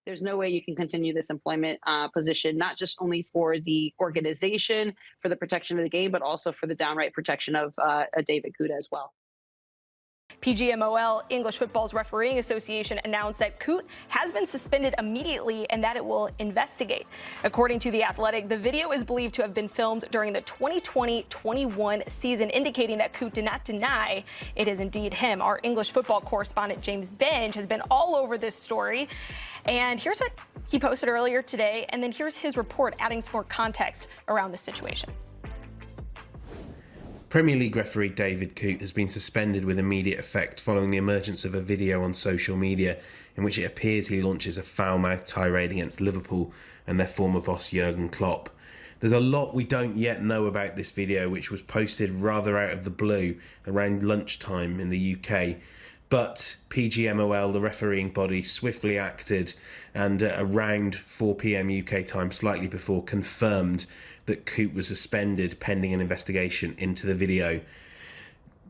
There's no way you can continue this employment position, not just only for the organization, for the protection of the game, but also for the downright protection of David Coote as well. PGMOL, English Football's Refereeing Association, announced that Coote has been suspended immediately and that it will investigate. According to The Athletic, the video is believed to have been filmed during the 2020-21 season, indicating that Coote did not deny it is indeed him. Our English football correspondent, James Benge, has been all over this story. And here's what he posted earlier today, and then here's his report adding some more context around the situation. Premier League referee David Coote has been suspended with immediate effect following the emergence of a video on social media in which it appears he launches a foul-mouthed tirade against Liverpool and their former boss Jurgen Klopp. There's a lot we don't yet know about this video, which was posted rather out of the blue around lunchtime in the UK. But PGMOL, the refereeing body, swiftly acted and around 4 p.m. UK time, slightly before, confirmed that Coote was suspended pending an investigation into the video.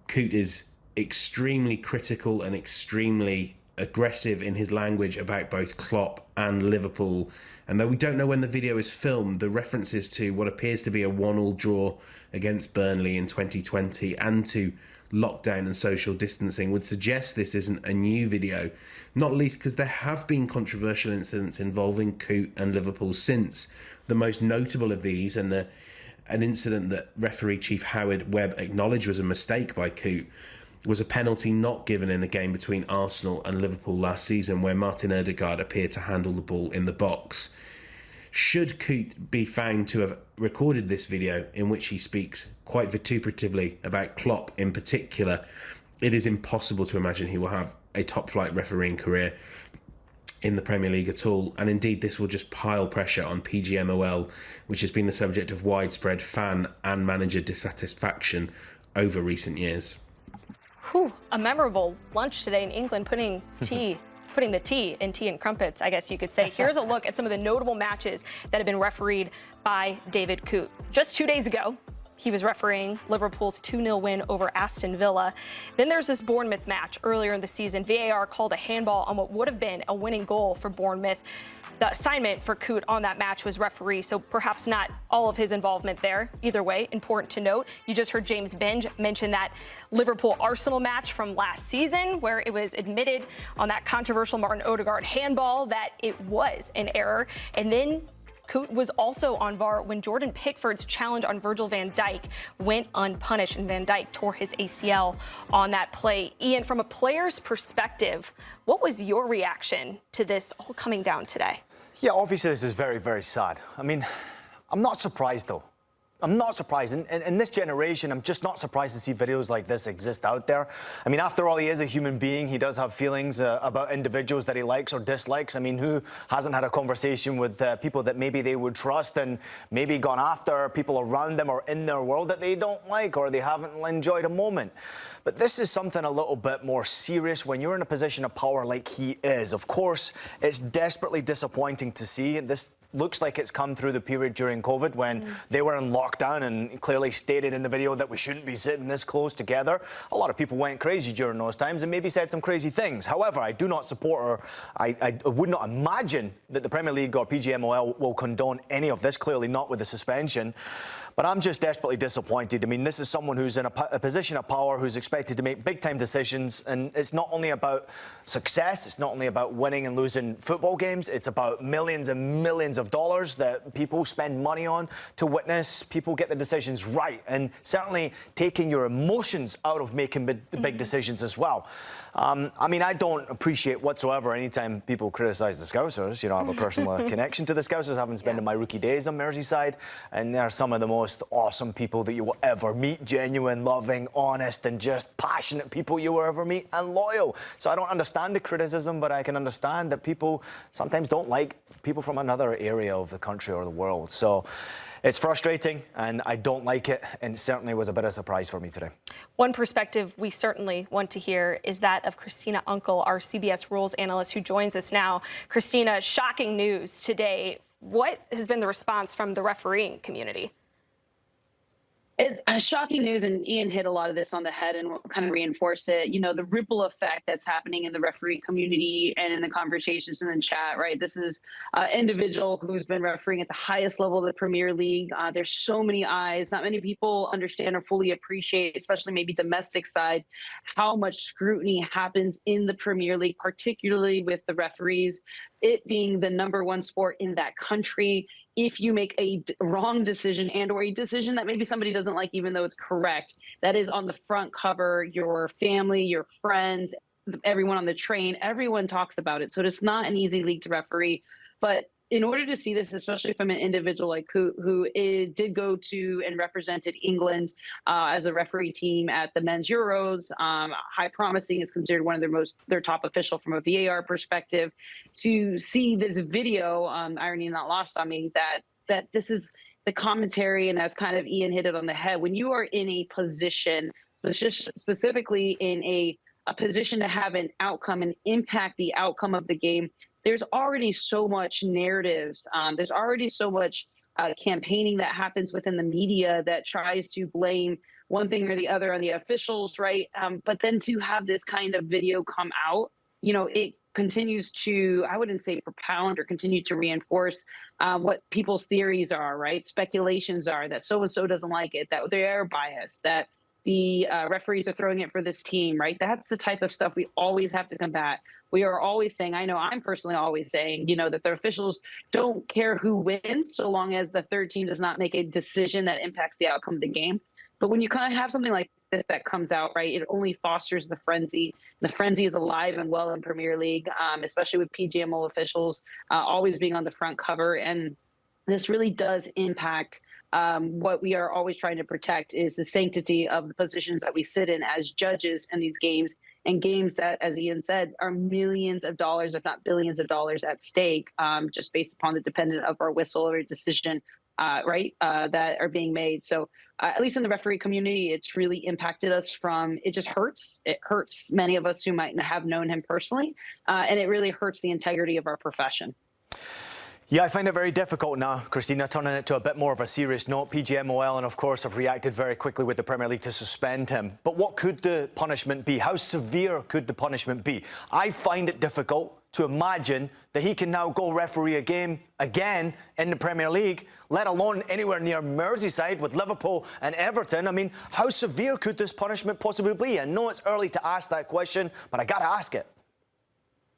Coote is extremely critical and extremely aggressive in his language about both Klopp and Liverpool. And though we don't know when the video is filmed, the references to what appears to be a 1-1 draw against Burnley in 2020 and to lockdown and social distancing would suggest this isn't a new video, not least because there have been controversial incidents involving Coote and Liverpool since. The most notable of these, and an incident that referee Chief Howard Webb acknowledged was a mistake by Coote, was a penalty not given in a game between Arsenal and Liverpool last season where Martin Odegaard appeared to handle the ball in the box. Should Coote be found to have recorded this video in which he speaks quite vituperatively about Klopp in particular, it is impossible to imagine he will have a top-flight refereeing career in the Premier League at all, and indeed this will just pile pressure on PGMOL, which has been the subject of widespread fan and manager dissatisfaction over recent years. Whew, a memorable lunch today in England, putting the tea in tea and crumpets, I guess you could say. Here's a look at some of the notable matches that have been refereed by David Coote. Just 2 days ago, he was refereeing Liverpool's 2-0 win over Aston Villa. Then there's this Bournemouth match earlier in the season. VAR called a handball on what would have been a winning goal for Bournemouth. The assignment for Coote on that match was referee, so perhaps not all of his involvement there. Either way, important to note. You just heard James Benge mention that Liverpool-Arsenal match from last season, where it was admitted on that controversial Martin Odegaard handball that it was an error. And then Coote was also on VAR when Jordan Pickford's challenge on Virgil van Dijk went unpunished, and Van Dijk tore his ACL on that play. Ian, from a player's perspective, what was your reaction to this all coming down today? Yeah, obviously this is very, very sad. I mean, I'm not surprised though. I'm not surprised. In this generation, I'm just not surprised to see videos like this exist out there. I mean, after all, he is a human being. He does have feelings about individuals that he likes or dislikes. I mean, who hasn't had a conversation with people that maybe they would trust and maybe gone after people around them or in their world that they don't like or they haven't enjoyed a moment? But this is something a little bit more serious when you're in a position of power like he is. Of course, it's desperately disappointing to see this. Looks like it's come through the period during COVID when they were in lockdown and clearly stated in the video that we shouldn't be sitting this close together. A lot of people went crazy during those times and maybe said some crazy things. However, I do not support or I would not imagine that the Premier League or PGMOL will condone any of this, clearly not with the suspension. But I'm just desperately disappointed. I mean, this is someone who's in a position of power, who's expected to make big-time decisions. And it's not only about success, it's not only about winning and losing football games, it's about millions and millions of dollars that people spend money on to witness people get the decisions right. And certainly taking your emotions out of making big decisions as well. I mean, I don't appreciate whatsoever anytime people criticise the Scousers. You know, I have a personal connection to the Scousers, having spent my rookie days on Merseyside, and they're some of the most awesome people that you will ever meet. Genuine, loving, honest, and just passionate people you will ever meet, and loyal. So I don't understand the criticism, but I can understand that people sometimes don't like people from another area of the country or the world. So it's frustrating, and I don't like it, and it certainly was a bit of a surprise for me today. One perspective we certainly want to hear is that of Christina Unkel, our CBS rules analyst, who joins us now. Christina, shocking news today. What has been the response from the refereeing community? It's shocking news, and Ian hit a lot of this on the head and kind of reinforced it. You know, the ripple effect that's happening in the referee community and in the conversations in the chat, right? This is an individual who's been refereeing at the highest level of the Premier League. There's so many eyes. Not many people understand or fully appreciate, especially maybe domestic side, how much scrutiny happens in the Premier League, particularly with the referees. It being the #1 sport in that country, if you make a wrong decision and or a decision that maybe somebody doesn't like, even though it's correct, that is on the front cover, your family, your friends, everyone on the train, everyone talks about it. So it's not an easy league to referee. But in order to see this, especially from an individual like Coote, who did go to and represented England as a referee team at the men's Euros, high promising, is considered one of their top official from a VAR perspective. To see this video, irony not lost on me, that this is the commentary, and as kind of Ian hit it on the head, when you are in a position, specifically in a position to have an outcome and impact the outcome of the game, there's already so much narratives. There's already so much campaigning that happens within the media that tries to blame one thing or the other on the officials, right? But then to have this kind of video come out, you know, it continues to, I wouldn't say propound or continue to reinforce what people's theories are, right? Speculations are that so-and-so doesn't like it, that they are biased, that the referees are throwing it for this team, right? That's the type of stuff we always have to combat. We are always saying, I know I'm personally always saying, you know, that the officials don't care who wins so long as the third team does not make a decision that impacts the outcome of the game. But when you kind of have something like this that comes out, right, it only fosters the frenzy. The frenzy is alive and well in Premier League, especially with PGMOL officials always being on the front cover. And this really does impact what we are always trying to protect, is the sanctity of the positions that we sit in as judges in these games, and games that, as Ian said, are millions of dollars, if not billions of dollars at stake, just based upon the dependent of our whistle or decision, that are being made. So at least in the referee community, it's really impacted us it just hurts. It hurts many of us who might have known him personally, and it really hurts the integrity of our profession. Yeah, I find it very difficult now, Christina, turning it to a bit more of a serious note. PGMOL and, of course, have reacted very quickly with the Premier League to suspend him. But what could the punishment be? How severe could the punishment be? I find it difficult to imagine that he can now go referee a game again in the Premier League, let alone anywhere near Merseyside with Liverpool and Everton. I mean, how severe could this punishment possibly be? I know it's early to ask that question, but I got to ask it.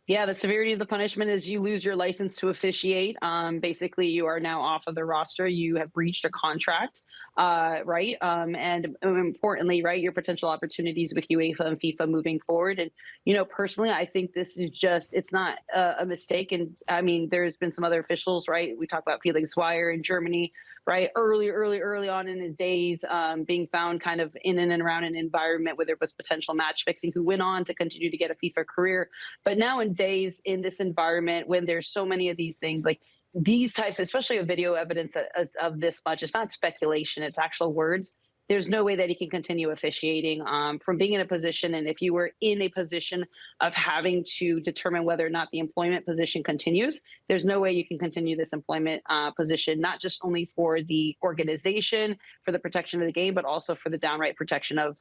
Yeah, the severity of the punishment is you lose your license to officiate. Basically, you are now off of the roster. You have breached a contract, right? And importantly, right, your potential opportunities with UEFA and FIFA moving forward. And, you know, personally, I think this is just, it's not a mistake. And I mean, there's been some other officials, right? We talk about Felix Zweier in Germany, right? Early on in his days, being found kind of in and around an environment where there was potential match fixing, who went on to continue to get a FIFA career. But now in days in this environment, when there's so many of these things, like these types, especially of video evidence of this much, it's not speculation, it's actual words. There's no way that he can continue officiating from being in a position. And if you were in a position of having to determine whether or not the employment position continues, there's no way you can continue this employment position, not just only for the organization, for the protection of the game, but also for the downright protection of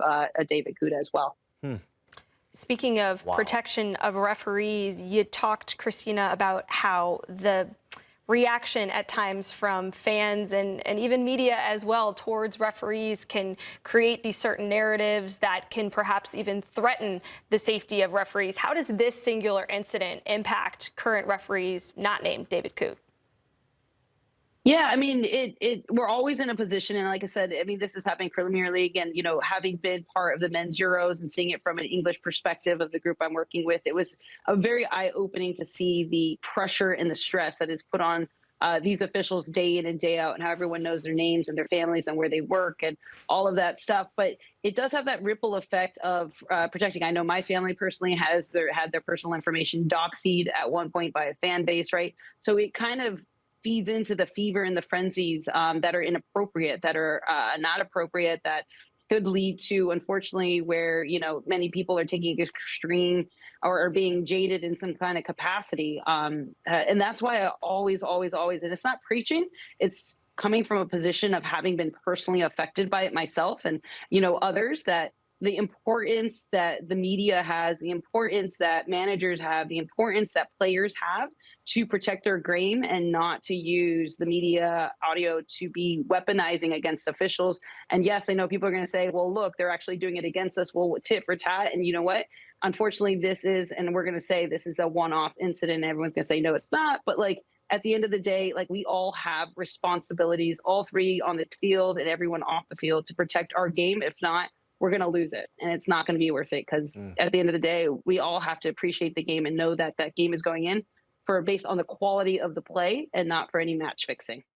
David Coote as well. Speaking of protection of referees, you talked, Christina, about how the reaction at times from fans and even media as well towards referees can create these certain narratives that can perhaps even threaten the safety of referees. How does this singular incident impact current referees not named David Coote? Yeah, I mean, we're always in a position, and like I said, I mean, this is happening Premier League, and, you know, having been part of the men's Euros and seeing it from an English perspective of the group I'm working with, it was a very eye-opening to see the pressure and the stress that is put on these officials day in and day out, and how everyone knows their names and their families and where they work and all of that stuff. But it does have that ripple effect of protecting. I know my family personally had their personal information doxied at one point by a fan base, right? So it kind of feeds into the fever and the frenzies that are inappropriate, that are not appropriate, that could lead to, unfortunately, where, you know, many people are taking extreme or are being jaded in some kind of capacity. And that's why I always, and it's not preaching, it's coming from a position of having been personally affected by it myself and, others, that the importance that the media has, the importance that managers have, the importance that players have to protect their game and not to use the media audio to be weaponizing against officials. And yes, I know people are going to say, well, look, they're actually doing it against us. Well, tit for tat. And you know what? Unfortunately, this is, and we're going to say this is a one-off incident. Everyone's going to say, no, it's not. But at the end of the day, we all have responsibilities, all three on the field and everyone off the field, to protect our game. If not, we're going to lose it, and it's not going to be worth it, because at the end of the day, we all have to appreciate the game and know that that game is going in based on the quality of the play and not for any match fixing.